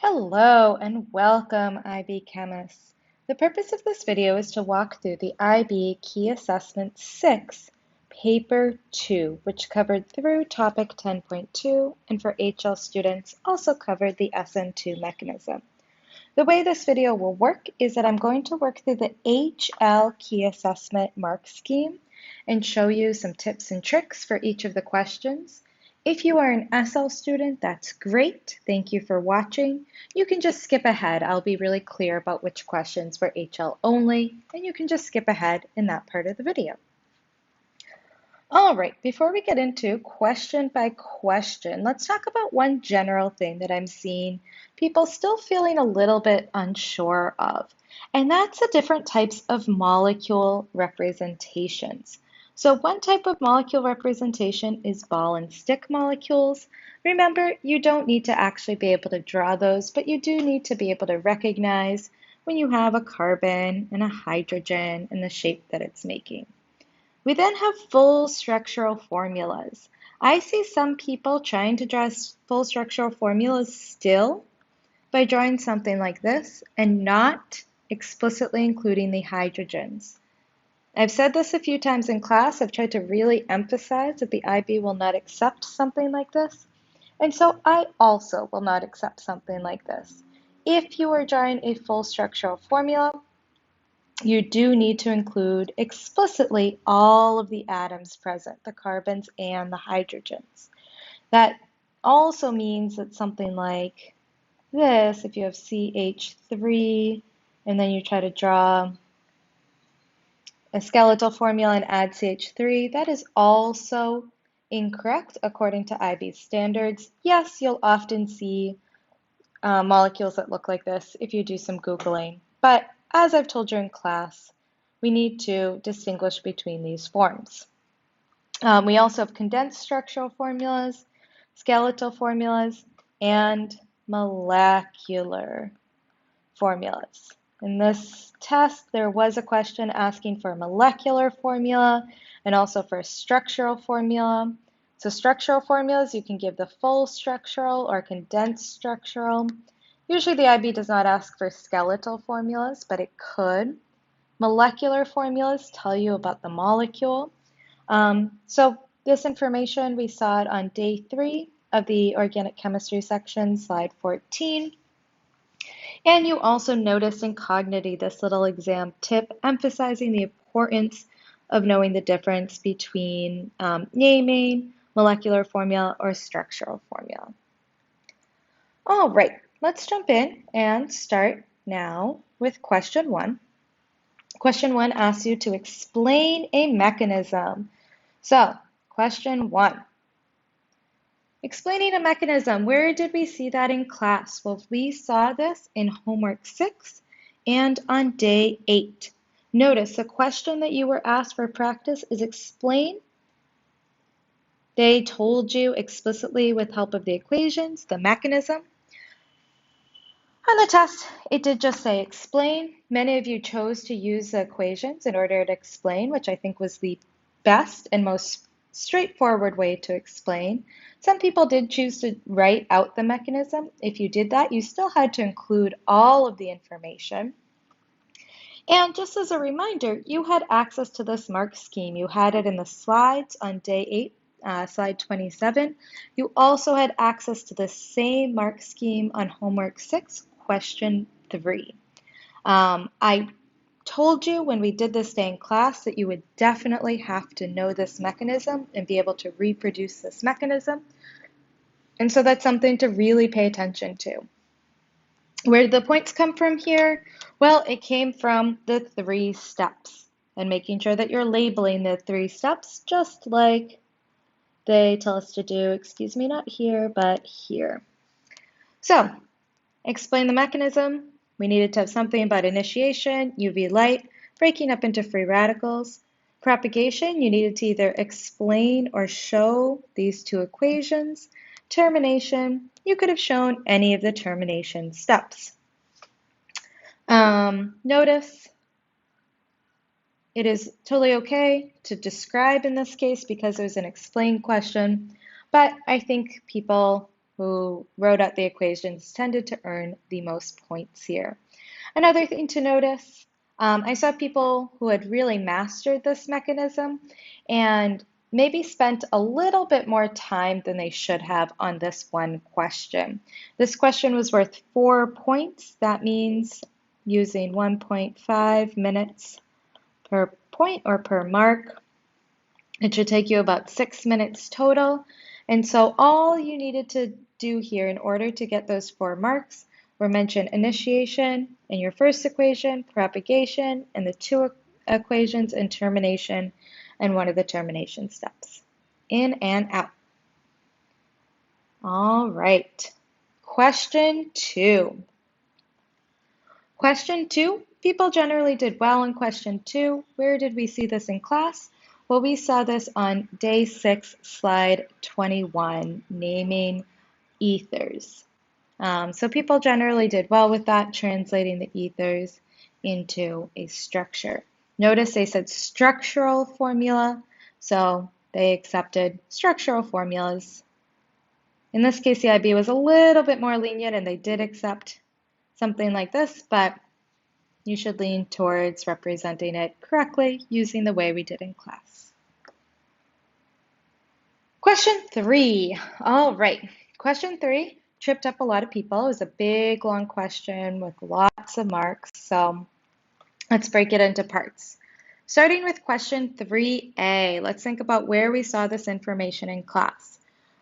Hello and welcome, IB chemists. The purpose of this video is to walk through the IB Key Assessment 6, Paper 2, which covered through Topic 10.2 and for HL students also covered the SN2 mechanism. The way this video will work is that I'm going to work through the HL Key Assessment mark scheme and show you some tips and tricks for each of the questions. If you are an SL student, that's great. Thank you for watching. You can just skip ahead. I'll be really clear about which questions were HL only, and you can just skip ahead in that part of the video. All right, before we get into question by question, let's talk about one general thing that I'm seeing people still feeling a little bit unsure of, and that's the different types of molecule representations. So one type of molecule representation is ball and stick molecules. Remember, you don't need to actually be able to draw those, but you do need to be able to recognize when you have a carbon and a hydrogen and the shape that it's making. We then have full structural formulas. I see some people trying to draw full structural formulas still by drawing something like this and not explicitly including the hydrogens. I've said this a few times in class. I've tried to really emphasize that the IB will not accept something like this. And so I also will not accept something like this. If you are drawing a full structural formula, you do need to include explicitly all of the atoms present, the carbons and the hydrogens. That also means that something like this, if you have CH3 and then you try to draw a skeletal formula and add CH3, that is also incorrect according to IB standards. Yes, you'll often see molecules that look like this if you do some Googling, but as I've told you in class, we need to distinguish between these forms. We also have condensed structural formulas, skeletal formulas, and molecular formulas. In this test, there was a question asking for a molecular formula and also for a structural formula. So structural formulas, you can give the full structural or condensed structural. Usually the IB does not ask for skeletal formulas, but it could. Molecular formulas tell you about the molecule. So this information, we saw it on day 3 of the organic chemistry section, slide 14. And you also notice in Cognity this little exam tip emphasizing the importance of knowing the difference between naming, molecular formula, or structural formula. All right, let's jump in and start now with question 1. Question 1 asks you to explain a mechanism. So, question 1. Explaining a mechanism, where did we see that in class? Well, we saw this in homework 6 and on day 8. Notice the question that you were asked for practice is explain. They told you explicitly with help of the equations, the mechanism. On the test, it did just say explain. Many of you chose to use the equations in order to explain, which I think was the best and most straightforward way to explain. Some people did choose to write out the mechanism. If you did that, you still had to include all of the information. And just as a reminder, you had access to this mark scheme. You had it in the slides on day 8, slide 27. You also had access to the same mark scheme on homework 6, question 3. I told you when we did this day in class that you would definitely have to know this mechanism and be able to reproduce this mechanism. And so that's something to really pay attention to. Where did the points come from here? Well, it came from the 3 steps and making sure that you're labeling the 3 steps just like they tell us to do, excuse me, not here, but here. So, explain the mechanism. We needed to have something about initiation, UV light, breaking up into free radicals. Propagation, you needed to either explain or show these 2 equations. Termination, you could have shown any of the termination steps. Notice it is totally okay to describe in this case because there's an explain question, but I think people who wrote out the equations tended to earn the most points here. Another thing to notice, I saw people who had really mastered this mechanism and maybe spent a little bit more time than they should have on this one question. This question was worth 4 points. That means using 1.5 minutes per point or per mark. It should take you about 6 minutes total. And so all you needed to do here in order to get those 4 marks were mention initiation in your first equation, propagation, and the 2 equations, and termination, and one of the termination steps. In and out. All right. Question 2. Question 2, people generally did well in question 2. Where did we see this in class? Well, we saw this on day 6, slide 21, naming ethers. So people generally did well with that, translating the ethers into a structure. Notice they said structural formula, so they accepted structural formulas. In this case, the IB was a little bit more lenient and they did accept something like this, but you should lean towards representing it correctly using the way we did in class. Question 3. All right. Question 3 tripped up a lot of people. It was a big, long question with lots of marks. So let's break it into parts. Starting with question 3A, let's think about where we saw this information in class.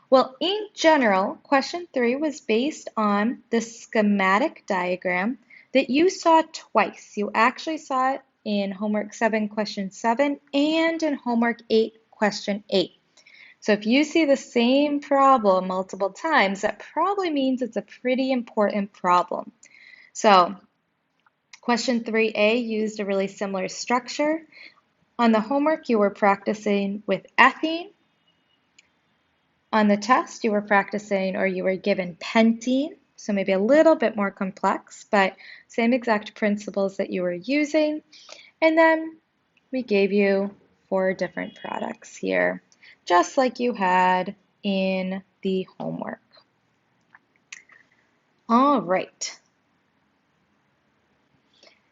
Well, in general, question 3 was based on the schematic diagram that you saw twice. You actually saw it in homework 7, question 7, and in homework 8, question 8. So if you see the same problem multiple times, that probably means it's a pretty important problem. So question 3A used a really similar structure. On the homework, you were practicing with ethene. On the test, you were practicing or you were given pentene, so maybe a little bit more complex, but same exact principles that you were using. And then we gave you 4 different products here, just like you had in the homework. All right.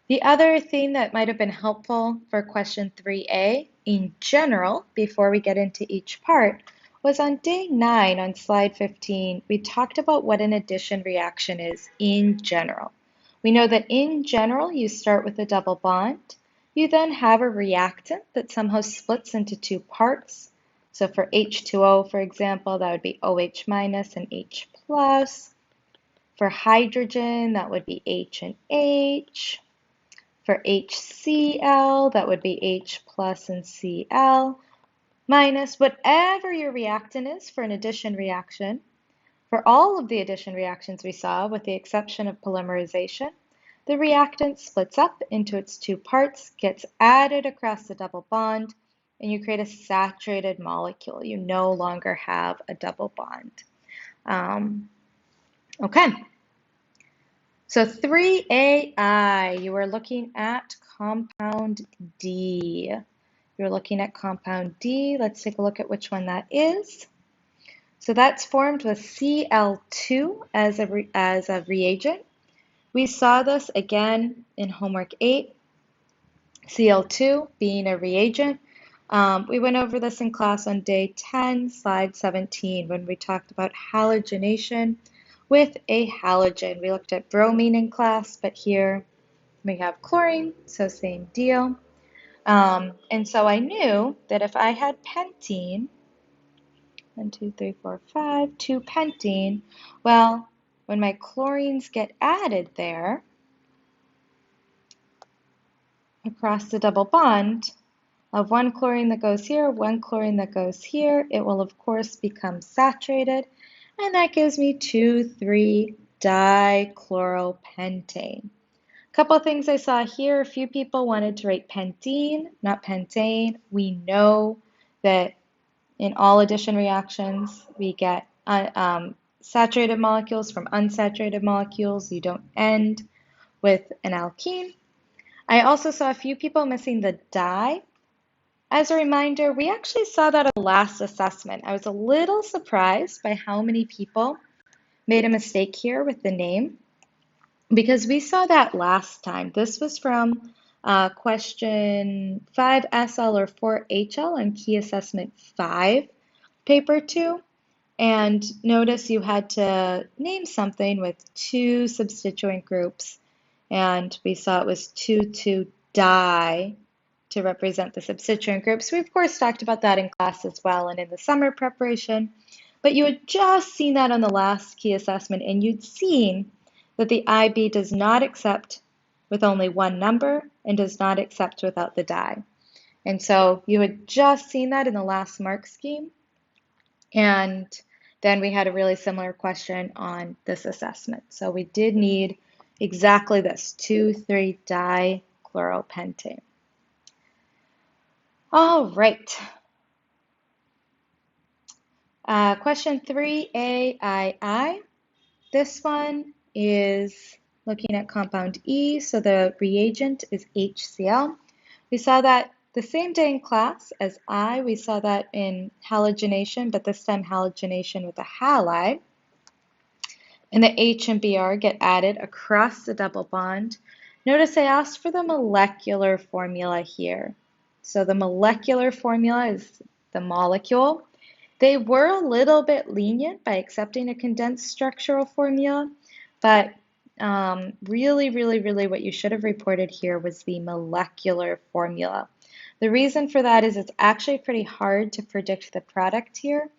The other thing that might have been helpful for question 3A in general, before we get into each part, was on day 9 on slide 15, we talked about what an addition reaction is in general. We know that in general, you start with a double bond. You then have a reactant that somehow splits into 2 parts. So for H2O, for example, that would be OH minus and H plus. For hydrogen, that would be H and H. For HCl, that would be H plus and Cl minus, whatever your reactant is for an addition reaction. For all of the addition reactions we saw, with the exception of polymerization, the reactant splits up into its 2 parts, gets added across the double bond, and you create a saturated molecule. You no longer have a double bond. Okay. So 3AI, you are looking at compound D. You're looking at compound D. Let's take a look at which one that is. So that's formed with Cl2 as a reagent. We saw this again in homework 8, Cl2 being a reagent. We went over this in class on day 10, slide 17, when we talked about halogenation with a halogen. We looked at bromine in class, but here we have chlorine, so same deal. And so I knew that if I had pentene, 1, 2, 3, 4, 5, 2 pentene, well, when my chlorines get added there across the double bond of 1 chlorine that goes here, 1 chlorine that goes here, it will of course become saturated, and that gives me 2,3-dichloropentane. A couple of things I saw here. A few people wanted to write pentene, not pentane. We know that in all addition reactions, we get saturated molecules from unsaturated molecules. You don't end with an alkene. I also saw a few people missing the di. As a reminder, we actually saw that at the last assessment. I was a little surprised by how many people made a mistake here with the name because we saw that last time. This was from question 5 SL or 4 HL on Key Assessment 5, paper 2. And notice you had to name something with two substituent groups. And we saw it was 2,2-di to represent the substituent groups. We, of course, talked about that in class as well and in the summer preparation. But you had just seen that on the last key assessment, and you'd seen that the IB does not accept with only one number and does not accept without the die. And so you had just seen that in the last mark scheme. And then we had a really similar question on this assessment. So we did need exactly this, 2,3-dichloropentane. All right. Question 3AII. This one is looking at compound E, so the reagent is HCl. We saw that the same day in class as I. We saw that in halogenation, but this time halogenation with a halide. And the H and Br get added across the double bond. Notice I asked for the molecular formula here. So the molecular formula is the molecule. They were a little bit lenient by accepting a condensed structural formula, but really what you should have reported here was the molecular formula. The reason for that is it's actually pretty hard to predict the product here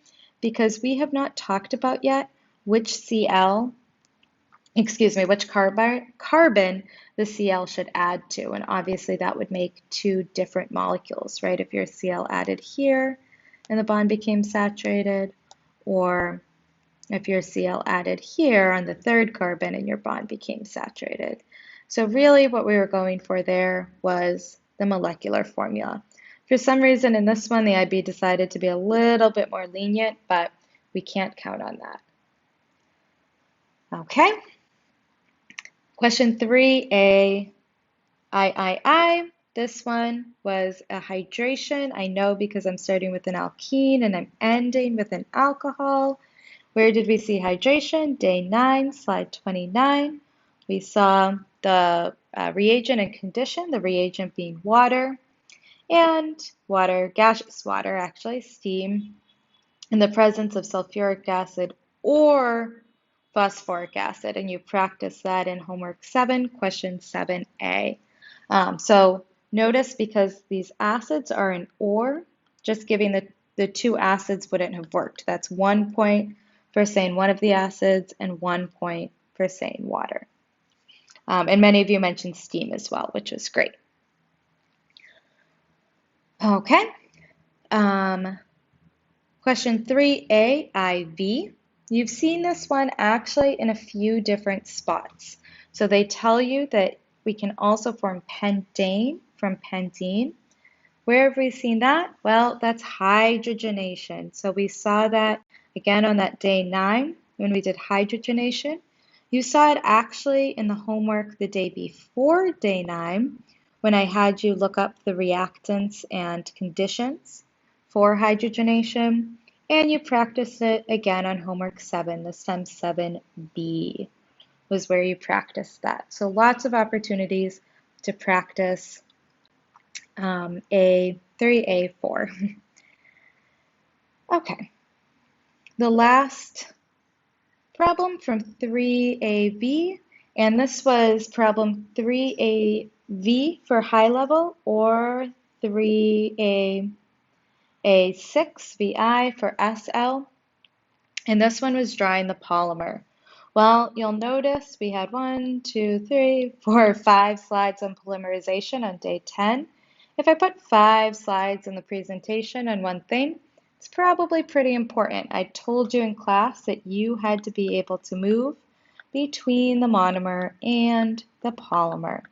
because we have not talked about yet which carbon the Cl should add to. And obviously that would make two different molecules, right? If your Cl added here and the bond became saturated, or if your Cl added here on the third carbon and your bond became saturated. So really what we were going for there was the molecular formula. For some reason in this one, the IB decided to be a little bit more lenient, but we can't count on that. Okay. Question 3A, III. This one was a hydration. I know because I'm starting with an alkene and I'm ending with an alcohol. Where did we see hydration? Day 9, slide 29. We saw the reagent and condition, the reagent being water, and water, gaseous water actually, steam, in the presence of sulfuric acid or phosphoric acid, and you practice that in homework 7, question 7A. So notice because these acids are an or, just giving the two acids wouldn't have worked. That's 1 point for saying one of the acids and 1 point for saying water. And many of you mentioned steam as well, which was great. Okay. Question 3A, IV. You've seen this one actually in a few different spots. So they tell you that we can also form pentane from pentene. Where have we seen that? Well, that's hydrogenation. So we saw that again on that day 9 when we did hydrogenation. You saw it actually in the homework the day before day 9 when I had you look up the reactants and conditions for hydrogenation. And you practiced it again on homework 7, this time 7B was where you practiced that. So lots of opportunities to practice A, 3A, 4. Okay, the last problem from 3AB, and this was problem 3AV for high level or 3A6 VI for SL, and this one was drawing the polymer. Well, you'll notice we had 1, 2, 3, 4, 5 slides on polymerization on day 10. If I put 5 slides in the presentation on one thing, it's probably pretty important. I told you in class that you had to be able to move between the monomer and the polymer.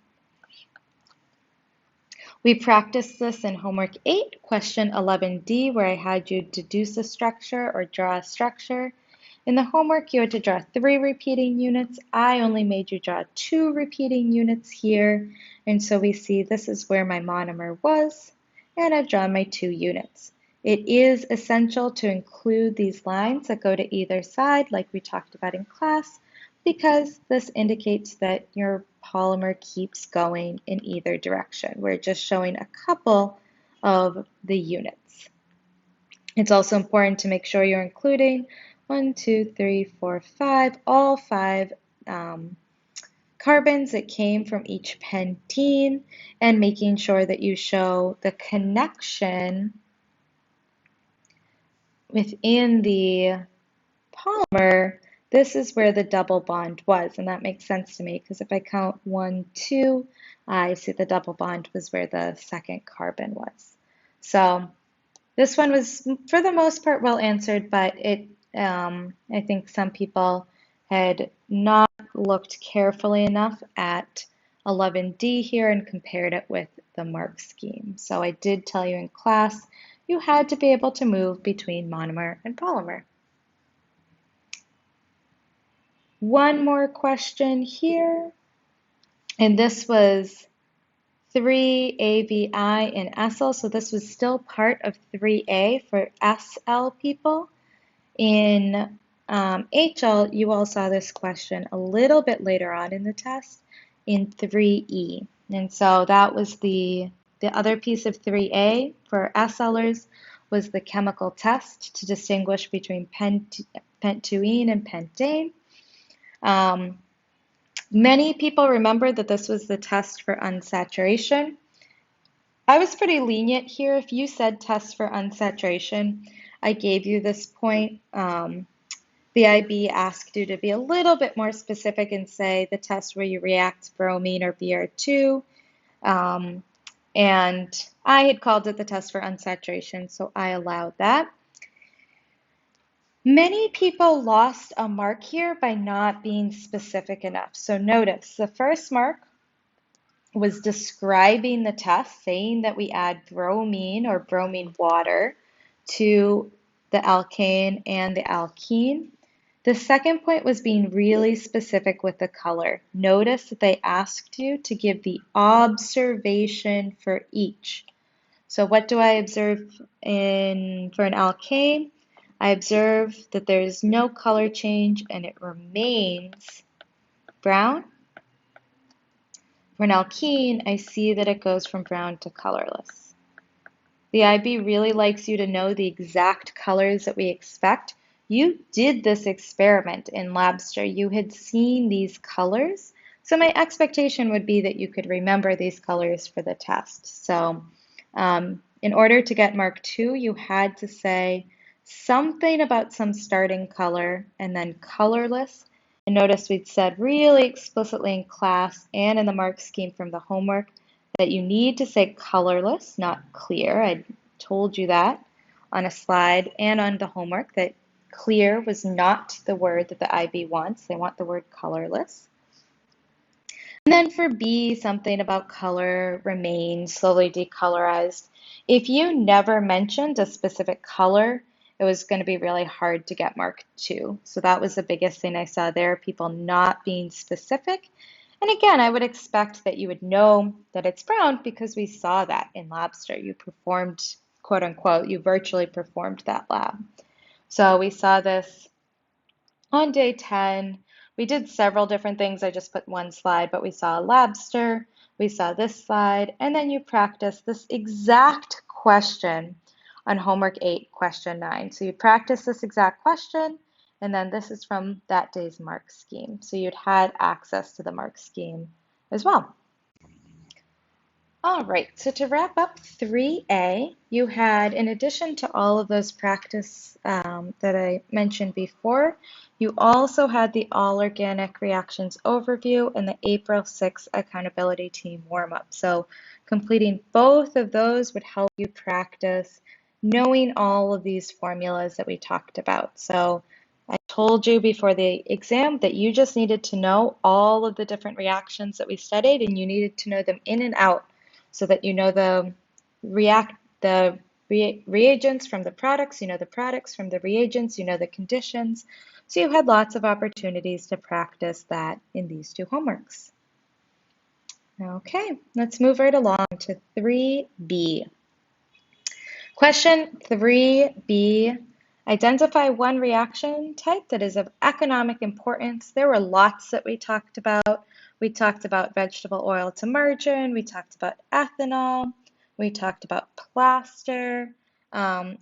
We practiced this in homework 8, question 11D, where I had you deduce a structure or draw a structure. In the homework, you had to draw 3 repeating units. I only made you draw 2 repeating units here. And so we see this is where my monomer was, and I've drawn my 2 units. It is essential to include these lines that go to either side, like we talked about in class, because this indicates that your polymer keeps going in either direction. We're just showing a couple of the units. It's also important to make sure you're including 1, 2, 3, 4, 5, all 5 carbons that came from each pentene, and making sure that you show the connection within the polymer. This is where the double bond was, and that makes sense to me because if I count 1, 2, I see the double bond was where the second carbon was. So this one was, for the most part, well answered, but I think some people had not looked carefully enough at 11D here and compared it with the mark scheme. So I did tell you in class you had to be able to move between monomer and polymer. One more question here, and this was 3ABI in SL, so this was still part of 3A for SL people. In HL, you all saw this question a little bit later on in the test in 3E. And so that was the other piece of 3A for SLers was the chemical test to distinguish between pentuene and pentane. Many people remember that this was the test for unsaturation. I was pretty lenient here. If you said test for unsaturation, I gave you this point. The IB asked you to be a little bit more specific and say the test where you react bromine or Br2. And I had called it the test for unsaturation, so I allowed that. Many people lost a mark here by not being specific enough. So notice the first mark was describing the test, saying that we add bromine or bromine water to the alkane and the alkene. The second point was being really specific with the color. Notice that they asked you to give the observation for each. So what do I observe for an alkane? I observe that there is no color change and it remains brown. For an alkene, I see that it goes from brown to colorless. The IB really likes you to know the exact colors that we expect. You did this experiment in Labster. You had seen these colors. So my expectation would be that you could remember these colors for the test. So in order to get mark 2, you had to say something about some starting color and then colorless. And notice we'd said really explicitly in class and in the mark scheme from the homework that you need to say colorless, not clear. I told you that on a slide and on the homework that clear was not the word that the IB wants. They want the word colorless. And then for B, something about color, remain, slowly decolorized. If you never mentioned a specific color, it was going to be really hard to get mark 2. So that was the biggest thing I saw there, people not being specific. And again, I would expect that you would know that it's brown because we saw that in Labster. You performed, quote unquote, you virtually performed that lab. So we saw this on day 10. We did several different things. I just put one slide, but we saw Labster, we saw this slide, and then you practice this exact question on homework 8, question 9. So you practice this exact question, and then this is from that day's mark scheme. So you'd had access to the mark scheme as well. All right, so to wrap up 3A, you had, in addition to all of those practice that I mentioned before, you also had the All Organic Reactions Overview and the April 6th Accountability Team Warm-Up. So completing both of those would help you practice knowing all of these formulas that we talked about. So I told you before the exam that you just needed to know all of the different reactions that we studied, and you needed to know them in and out, so that you know the reagents from the products, you know the products from the reagents, you know the conditions. So you had lots of opportunities to practice that in these 2 homeworks. Okay, let's move right along to 3B. Question 3B. Identify one reaction type that is of economic importance. There were lots that we talked about. We talked about vegetable oil to margarine. We talked about ethanol. We talked about plaster.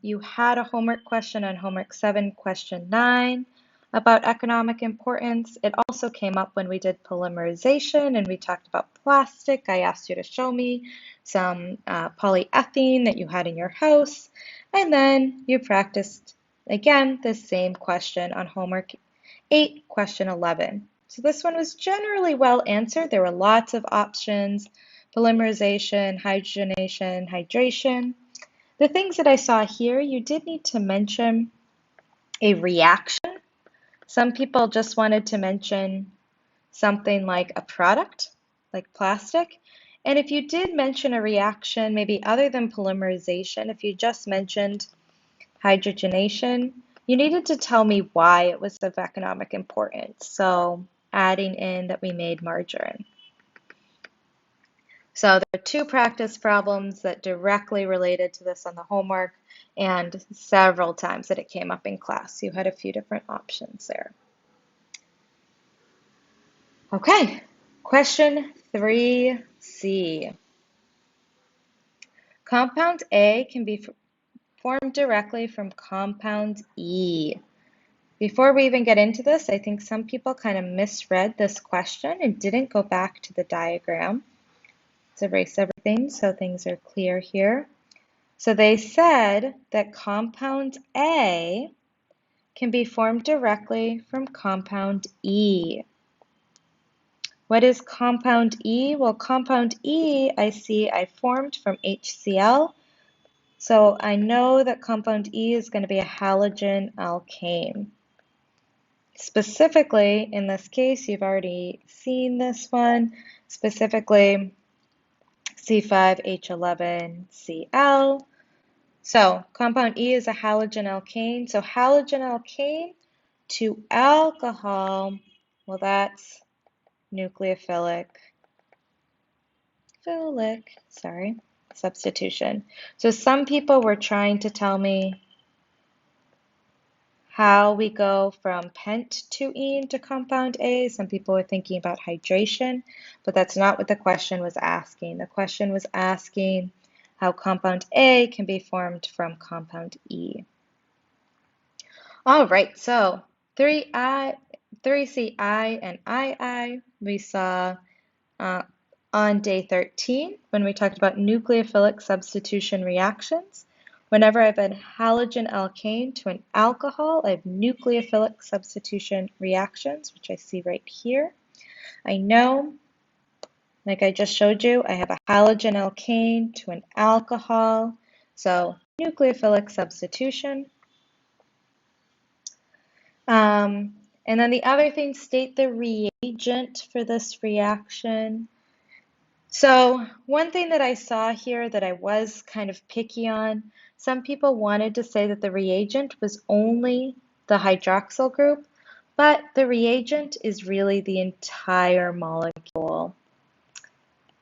You had a homework question on homework 7, question 9 about economic importance. It also came up when we did polymerization and we talked about plastic. I asked you to show me some polyethylene that you had in your house, and then you practiced again the same question on homework 8, question 11. So this one was generally well answered. There were lots of options: polymerization, hydrogenation, hydration. The things that I saw here, you did need to mention a reaction. Some people just wanted to mention something like a product, like plastic. And if you did mention a reaction, maybe other than polymerization, if you just mentioned hydrogenation, you needed to tell me why it was of economic importance. So adding in that we made margarine. So there are 2 practice problems that directly related to this on the homework, and several times that it came up in class. You had a few different options there. Okay, question 3C. Compound A can be formed directly from compound E. Before we even get into this, I think some people kind of misread this question and didn't go back to the diagram. Let's erase everything so things are clear here. So they said that compound A can be formed directly from compound E. What is compound E? Well, compound E, I see I formed from HCl. So I know that compound E is going to be a halogen alkane. Specifically, in this case, you've already seen this one, specifically C5H11Cl. So compound E is a halogen alkane. So halogen alkane to alcohol, well, that's nucleophilic substitution. So some people were trying to tell me how we go from pent to ene to compound A. Some people were thinking about hydration, but that's not what the question was asking. The question was asking how compound A can be formed from compound E. All right, so 3CI and II, we saw on day 13 when we talked about nucleophilic substitution reactions. Whenever I have a halogen alkane to an alcohol, I have nucleophilic substitution reactions, which I see right here. I know, like I just showed you, I have a halogen alkane to an alcohol, so nucleophilic substitution. And then the other thing, state the reagent for this reaction. So one thing that I saw here that I was kind of picky on, some people wanted to say that the reagent was only the hydroxyl group, but the reagent is really the entire molecule.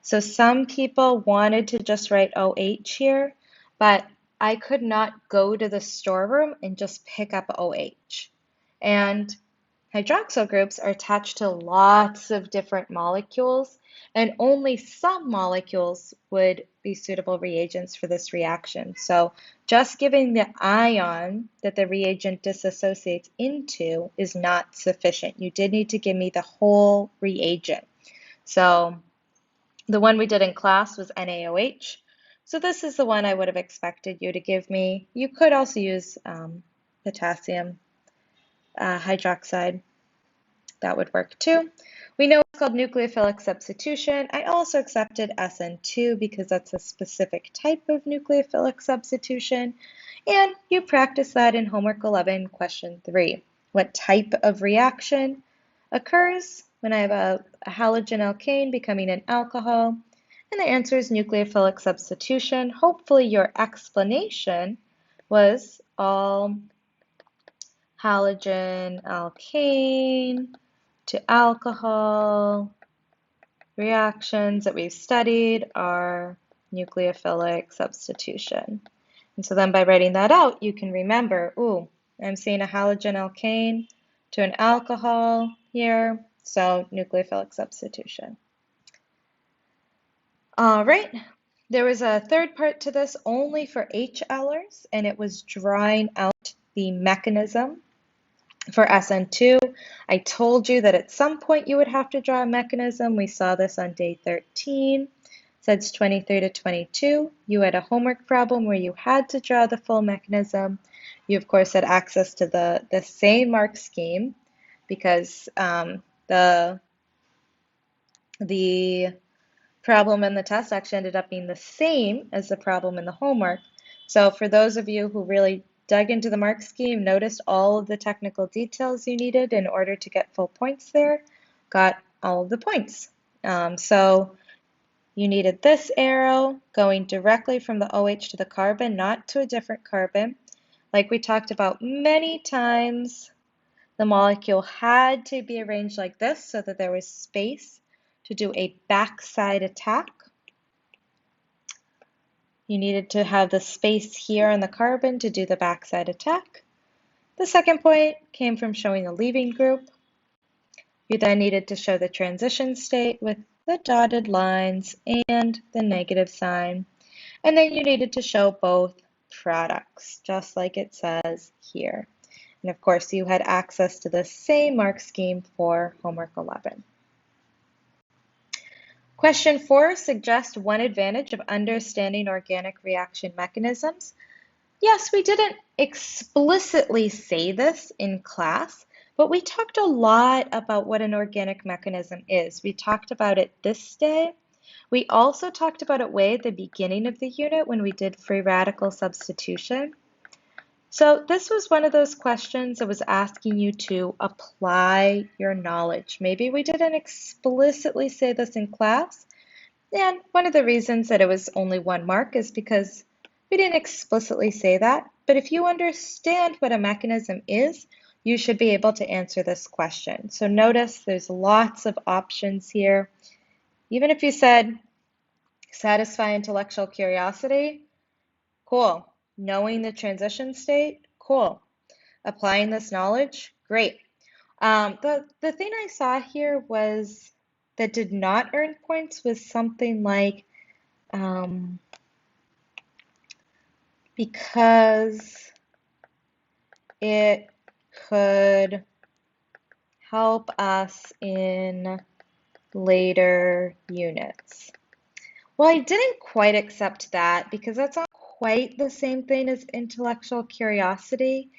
So some people wanted to just write OH here, but I could not go to the storeroom and just pick up OH. And hydroxyl groups are attached to lots of different molecules, and only some molecules would be suitable reagents for this reaction. So just giving the ion that the reagent dissociates into is not sufficient. You did need to give me the whole reagent. So the one we did in class was NaOH. So this is the one I would have expected you to give me. You could also use potassium hydroxide. That would work too. We know it's called nucleophilic substitution. I also accepted SN2 because that's a specific type of nucleophilic substitution. And you practice that in homework 11, question 3. What type of reaction occurs when I have a halogen alkane becoming an alcohol? And the answer is nucleophilic substitution. Hopefully your explanation was all halogen alkane to alcohol reactions that we've studied are nucleophilic substitution. And so then by writing that out, you can remember, ooh, I'm seeing a halogen alkane to an alcohol here, so nucleophilic substitution. All right, there was a third part to this only for HLers, and it was drawing out the mechanism for SN2. I told you that at some point you would have to draw a mechanism. We saw this on day 13. Sets 23 to 22. You had a homework problem where you had to draw the full mechanism. You, of course, had access to the same mark scheme because the problem in the test actually ended up being the same as the problem in the homework. So for those of you who really dug into the mark scheme, noticed all of the technical details you needed in order to get full points there, got all of the points. So you needed this arrow going directly from the OH to the carbon, not to a different carbon. Like we talked about many times, the molecule had to be arranged like this so that there was space to do a backside attack. You needed to have the space here on the carbon to do the backside attack. The second point came from showing the leaving group. You then needed to show the transition state with the dotted lines and the negative sign. And then you needed to show both products, just like it says here. And of course, you had access to the same mark scheme for homework 11. Question 4 suggests one advantage of understanding organic reaction mechanisms. Yes, we didn't explicitly say this in class, but we talked a lot about what an organic mechanism is. We talked about it this day. We also talked about it way at the beginning of the unit when we did free radical substitution. So this was one of those questions that was asking you to apply your knowledge. Maybe we didn't explicitly say this in class, and one of the reasons that it was only 1 mark is because we didn't explicitly say that. But if you understand what a mechanism is, you should be able to answer this question. So notice there's lots of options here. Even if you said satisfy intellectual curiosity, cool. Knowing the transition state, cool. Applying this knowledge, great. The thing I saw here was that did not earn points was something like because it could help us in later units. Well, I didn't quite accept that because that's not quite the same thing as intellectual curiosity.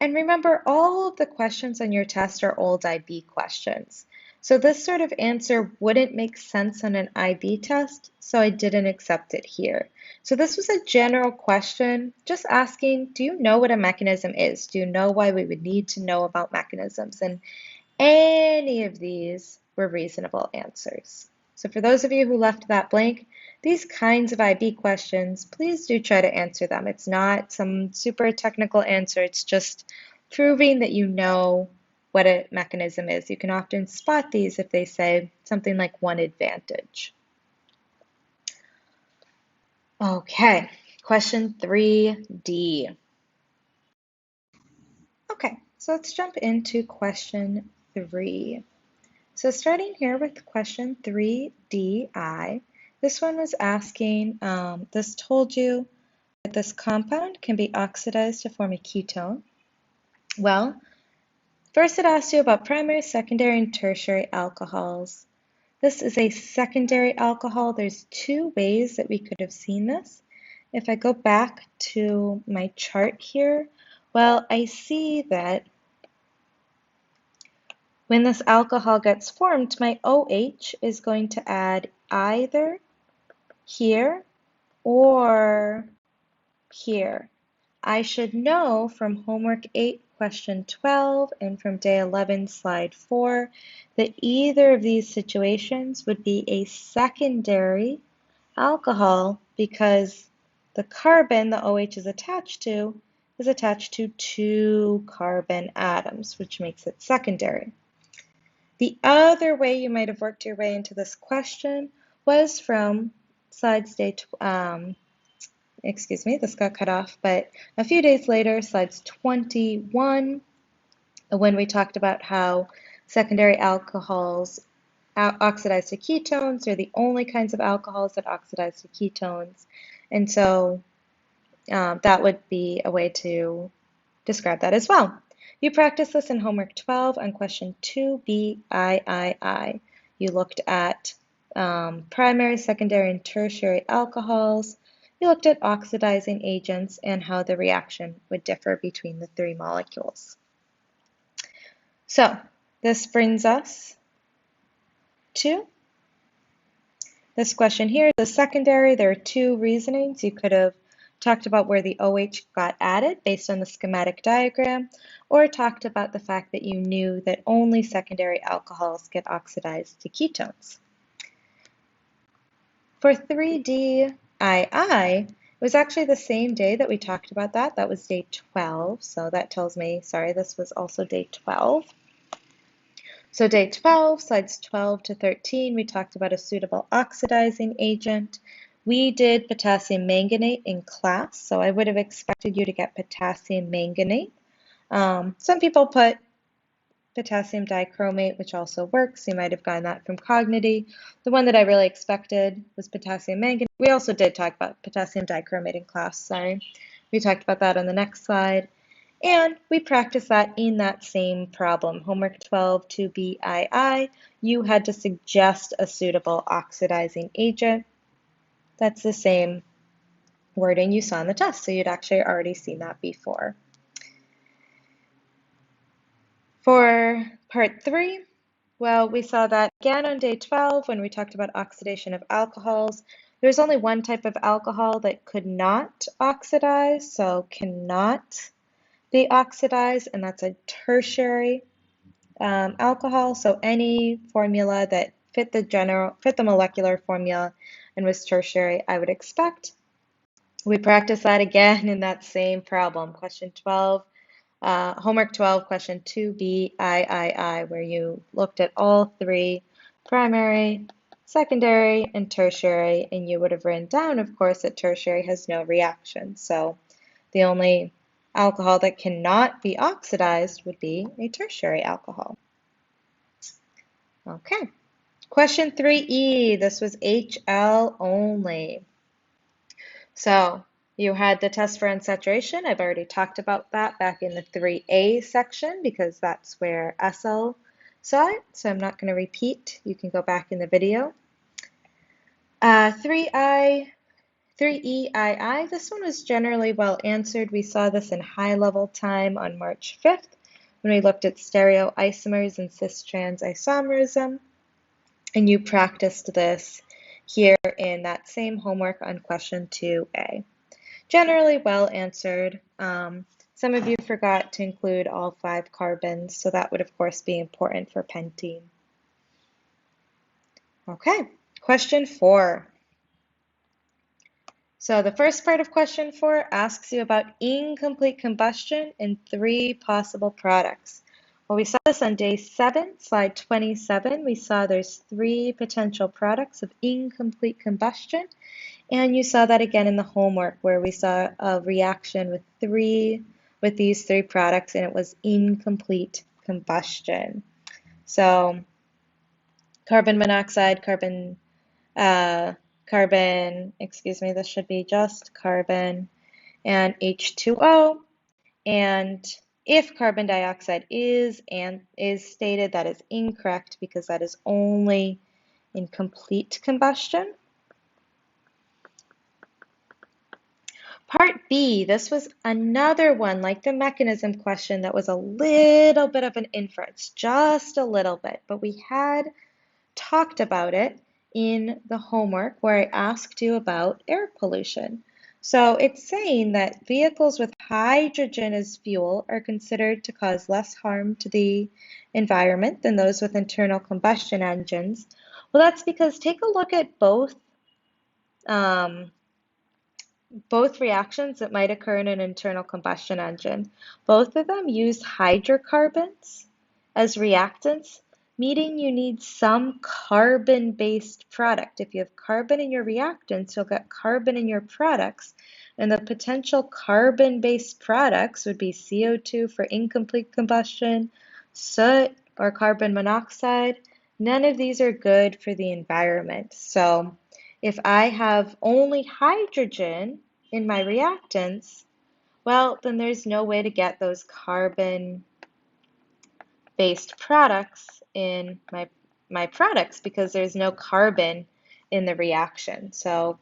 And remember, all of the questions on your test are old IB questions. So this sort of answer wouldn't make sense on an IB test, so I didn't accept it here. So this was a general question, just asking, do you know what a mechanism is? Do you know why we would need to know about mechanisms? And any of these were reasonable answers. So for those of you who left that blank, these kinds of IB questions, please do try to answer them. It's not some super technical answer. It's just proving that you know what a mechanism is. You can often spot these if they say something like one advantage. Okay, question 3D. Okay, so let's jump into question 3. So starting here with question 3DI, this one was asking, this told you that this compound can be oxidized to form a ketone. Well, first it asked you about primary, secondary, and tertiary alcohols. This is a secondary alcohol. There's 2 ways that we could have seen this. If I go back to my chart here, well, I see that when this alcohol gets formed, my OH is going to add either here or here. I should know from homework 8, question 12, and from day 11, slide 4, that either of these situations would be a secondary alcohol because the carbon the OH is attached to 2 carbon atoms, which makes it secondary. The other way you might have worked your way into this question was from excuse me, this got cut off, but a few days later, slides 21, when we talked about how secondary alcohols oxidize to ketones are the only kinds of alcohols that oxidize to ketones. And so that would be a way to describe that as well. You practiced this in homework 12 on question 2B III. You looked at primary, secondary, and tertiary alcohols. You looked at oxidizing agents and how the reaction would differ between the three molecules. So this brings us to this question here. The secondary, there are two reasonings. You could have talked about where the OH got added based on the schematic diagram, or talked about the fact that you knew that only secondary alcohols get oxidized to ketones. For 3DII, it was actually the same day that we talked about that. That was day 12, so that tells me, sorry, this was also day 12. So day 12, slides 12 to 13, we talked about a suitable oxidizing agent. We did potassium manganate in class, so I would have expected you to get potassium manganate. Some people put potassium dichromate, which also works. You might have gotten that from Cognity. The one that I really expected was potassium manganate. We also did talk about potassium dichromate in class, sorry. We talked about that on the next slide. And we practiced that in that same problem. Homework 12 2BII, you had to suggest a suitable oxidizing agent. That's the same wording you saw in the test, so you'd actually already seen that before. For part 3, well, we saw that again on day 12 when we talked about oxidation of alcohols. There's only one type of alcohol that could not oxidize, so cannot be oxidized, and that's a tertiary alcohol. So any formula that fit the molecular formula and was tertiary, I would expect. We practiced that again in that same problem, question 12, homework 12, question 2BII, where you looked at all three, primary, secondary, and tertiary, and you would have written down, of course, that tertiary has no reaction. So the only alcohol that cannot be oxidized would be a tertiary alcohol. Okay, question 3E, this was HL only. So you had the test for unsaturation. I've already talked about that back in the 3A section because that's where SL saw it, so I'm not going to repeat. You can go back in the video. 3EII, this one was generally well answered. We saw this in high-level time on March 5th when we looked at stereoisomers and cis-trans isomerism. And you practiced this here in that same homework on question 2A. Generally well answered. Some of you forgot to include all 5 carbons, so that would of course be important for pentene. Okay, question 4. So the first part of question 4 asks you about incomplete combustion in 3 possible products. Well, we saw this on day 7, slide 27. We saw there's 3 potential products of incomplete combustion. And you saw that again in the homework where we saw a reaction with these 3 products, and it was incomplete combustion. So carbon monoxide, this should be just carbon, and H2O. And if carbon dioxide is stated, that is incorrect because that is only in complete combustion. Part B, this was another one like the mechanism question that was a little bit of an inference, just a little bit, but we had talked about it in the homework where I asked you about air pollution. So it's saying that vehicles with hydrogen as fuel are considered to cause less harm to the environment than those with internal combustion engines. Well, that's because take a look at both reactions that might occur in an internal combustion engine. Both of them use hydrocarbons as reactants, meaning you need some carbon-based product. If you have carbon in your reactants, you'll get carbon in your products, And the potential carbon-based products would be CO2 for incomplete combustion, soot, or carbon monoxide. None of these are good for the environment. So if I have only hydrogen in my reactants, well, then there's no way to get those carbon-based products in my products because there's no carbon in the reaction. So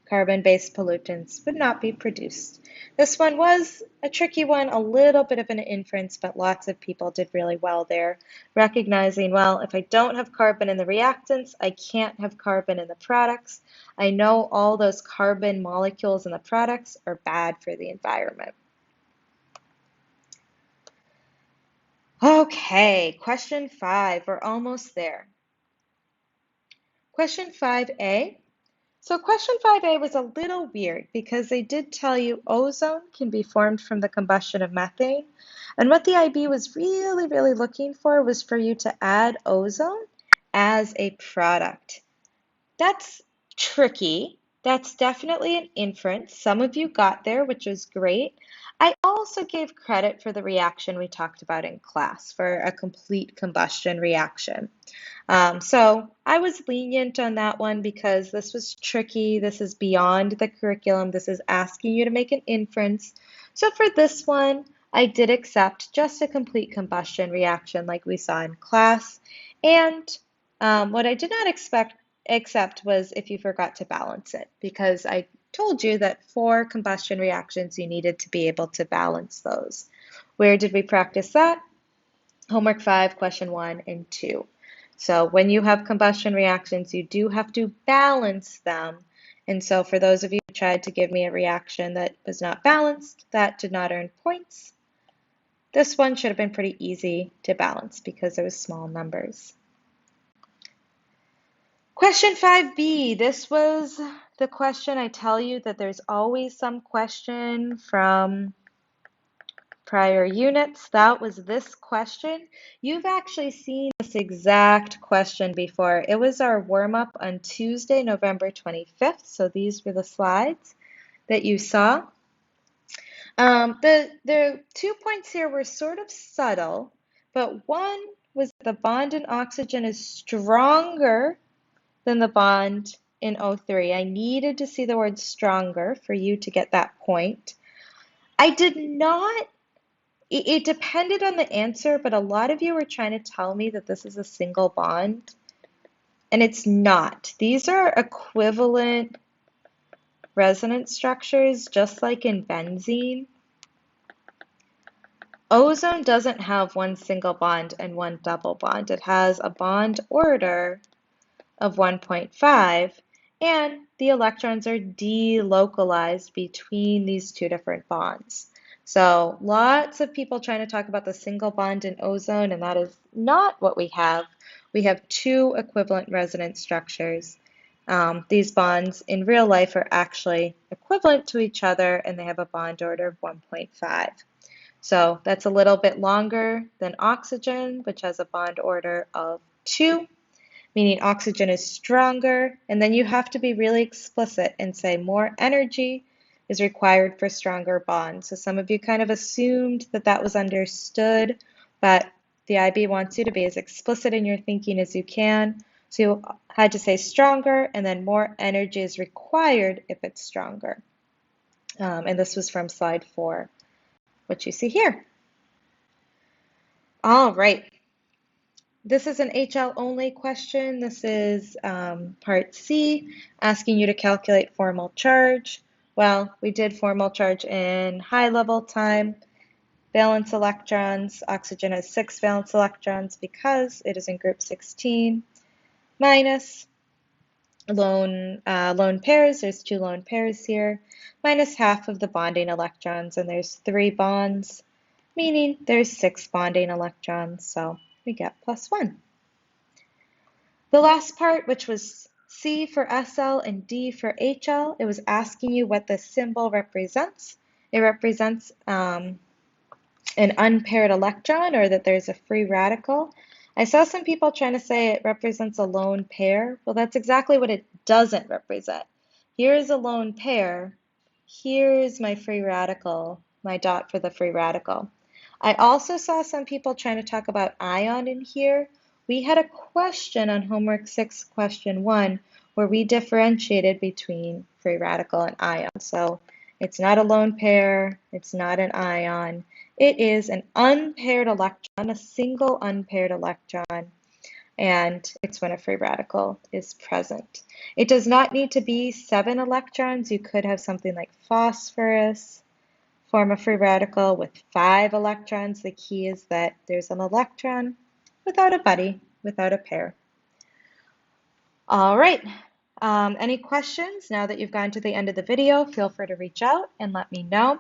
carbon-based pollutants would not be produced. This one was a tricky one, a little bit of an inference, but lots of people did really well there, recognizing, well, if I don't have carbon in the reactants, I can't have carbon in the products. I know all those carbon molecules in the products are bad for the environment. Okay, question 5, we're almost there. Question 5A. So question 5A was a little weird because they did tell you ozone can be formed from the combustion of methane. And what the IB was really looking for was for you to add ozone as a product. That's tricky. That's definitely an inference. Some of you got there, which was great. I also gave credit for the reaction we talked about in class for a complete combustion reaction. So I was lenient on that one because this was tricky. This is beyond the curriculum. This is asking you to make an inference. So for this one, I did accept just a complete combustion reaction like we saw in class. And what I did not accept was if you forgot to balance it, because I told you that for combustion reactions, you needed to be able to balance those. Where did we practice that? Homework 5, question 1 and 2. So when you have combustion reactions, you do have to balance them. And so for those of you who tried to give me a reaction that was not balanced, that did not earn points. This one should have been pretty easy to balance because there was small numbers. Question 5B, this was the question. I tell you that there's always some question from prior units. That was this question. You've actually seen this exact question before. It was our warm-up on Tuesday, November 25th. So these were the slides that you saw. The 2 points here were sort of subtle, but one was the bond in oxygen is stronger than the bond in O3. I needed to see the word stronger for you to get that point. I did not, it depended on the answer, but a lot of you were trying to tell me that this is a single bond, and it's not. These are equivalent resonance structures, just like in benzene. Ozone doesn't have one single bond and one double bond. It has a bond order of 1.5, and the electrons are delocalized between these two different bonds. So lots of people trying to talk about the single bond in ozone, and that is not what we have. We have two equivalent resonance structures. These bonds in real life are actually equivalent to each other, and they have a bond order of 1.5. So that's a little bit longer than oxygen, which has a bond order of 2. Meaning oxygen is stronger, and then you have to be really explicit and say more energy is required for stronger bonds. So some of you kind of assumed that that was understood, but the IB wants you to be as explicit in your thinking as you can. So you had to say stronger, and then more energy is required if it's stronger. And this was from slide 4, what you see here. All right. This is an HL only question. This is part C, asking you to calculate formal charge. Well, we did formal charge in high level time. Valence electrons, oxygen has 6 valence electrons because it is in group 16, minus lone pairs, there's 2 lone pairs here, minus half of the bonding electrons, and there's 3 bonds, meaning there's 6 bonding electrons, so we get +1. The last part, which was C for SL and D for HL, it was asking you what the symbol represents. It represents an unpaired electron, or that there's a free radical. I saw some people trying to say it represents a lone pair. Well, that's exactly what it doesn't represent. Here is a lone pair, Here's my free radical, my dot for the free radical. I also saw some people trying to talk about ion in here. We had a question on homework 6, question 1, where we differentiated between free radical and ion. So it's not a lone pair, it's not an ion. It is an unpaired electron, a single unpaired electron, and it's when a free radical is present. It does not need to be 7 electrons. You could have something like phosphorus form a free radical with 5 electrons. The key is that there's an electron without a buddy, without a pair. All right. Any questions? Now that you've gone to the end of the video, feel free to reach out and let me know.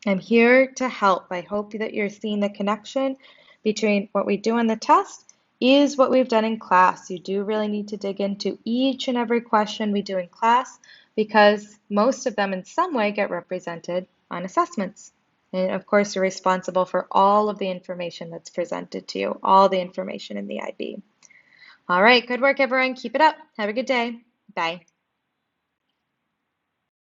I'm here to help. I hope that you're seeing the connection between what we do in the test is what we've done in class. You do really need to dig into each and every question we do in class because most of them in some way get represented on assessments. And of course, you're responsible for all of the information that's presented to you, all the information in the IB. All right, good work, everyone. Keep it up. Have a good day. Bye.